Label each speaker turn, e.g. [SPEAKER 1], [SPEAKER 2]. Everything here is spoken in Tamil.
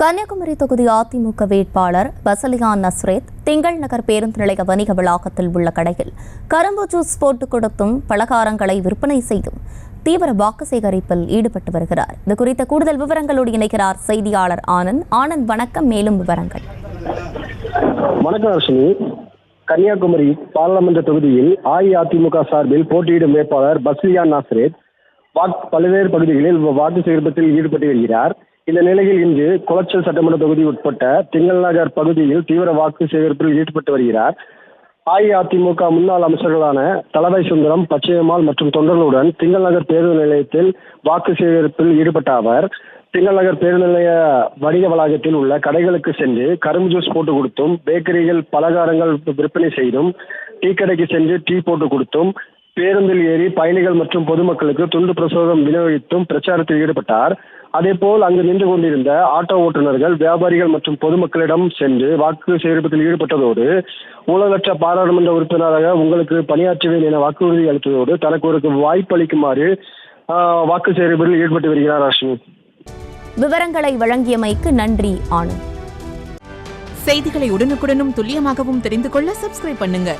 [SPEAKER 1] கன்னியாகுமரி தொகுதி அதிமுக வேட்பாளர் பசலியான் நஸ்ரேத் திங்கள் நகர் பேருந்து நிலைய வணிக வளாகத்தில் உள்ள கடையில் கரும்பு ஜூஸ் போட்டுக் கொடுத்தும் பலகாரங்களை விற்பனை செய்தும் தீவிர வாக்கு சேகரிப்பில் ஈடுபட்டு வருகிறார். இது குறித்த கூடுதல் விவரங்களோடு இணைக்கிறார் செய்தியாளர் ஆனந்த். ஆனந்த், வணக்கம். மேலும் விவரங்கள்.
[SPEAKER 2] வணக்கம் அர்ஷினி. கன்னியாகுமரி பாராளுமன்ற தொகுதியில் அஇஅதிமுக சார்பில் போட்டியிடும் வேட்பாளர் பஸ்லியான் நஸ்ரேத் பல்வேறு பகுதிகளில் வாக்கு சேகரிப்பில் ஈடுபட்டு வருகிறார். இந்த நிலையில் இன்று குளச்சல் சட்டமன்ற தொகுதி உட்பட்ட திங்கள் நகர் பகுதியில் தீவிர வாக்கு சேகரிப்பில் ஈடுபட்டு வருகிறார். அஇஅதிமுக முன்னாள் அமைச்சர்களான தளவை சுந்தரம், பச்சையம்மாள் மற்றும் தொண்டர்களுடன் திங்கள் நகர் பேருந்து நிலையத்தில் வாக்கு சேகரிப்பில் ஈடுபட்ட அவர் திங்கள் நகர் பேருந்து நிலைய வணிக வளாகத்தில் உள்ள கடைகளுக்கு சென்று கரும்பு ஜூஸ் போட்டு கொடுத்தும், பேக்கரிகள் பலகாரங்கள் விற்பனை செய்தும், டீ கடைக்கு சென்று டீ போட்டு கொடுத்தும், பேருந்தில் ஏறி பயணிகள் மற்றும் பொதுமக்களுக்கு துண்டு பிரசுரம் விநியோகித்தும் பிரச்சாரத்தில் ஈடுபட்டார். அதேபோல் அங்கு நின்று கொண்டிருந்த ஆட்டோ ஓட்டுநர்கள், வியாபாரிகள் மற்றும் பொதுமக்களிடம் சென்று வாக்கு சேகரிப்பதில் ஈடுபட்டதோடு ஊழலற்ற பாராளுமன்ற உறுப்பினராக உங்களுக்கு பணியாற்றுவேன் என வாக்குறுதி அளித்ததோடு தனக்கு ஒரு வாய்ப்பு அளிக்குமாறு வாக்கு சேகரிப்பில் ஈடுபட்டு வருகிறார். அஸ்வினி,
[SPEAKER 1] விவரங்களை வழங்கியமைக்கு நன்றி ஆனந்த்.
[SPEAKER 3] செய்திகளை உடனுக்குடனும் துல்லியமாகவும் தெரிந்து கொள்ள சப்ஸ்கிரைப் பண்ணுங்க.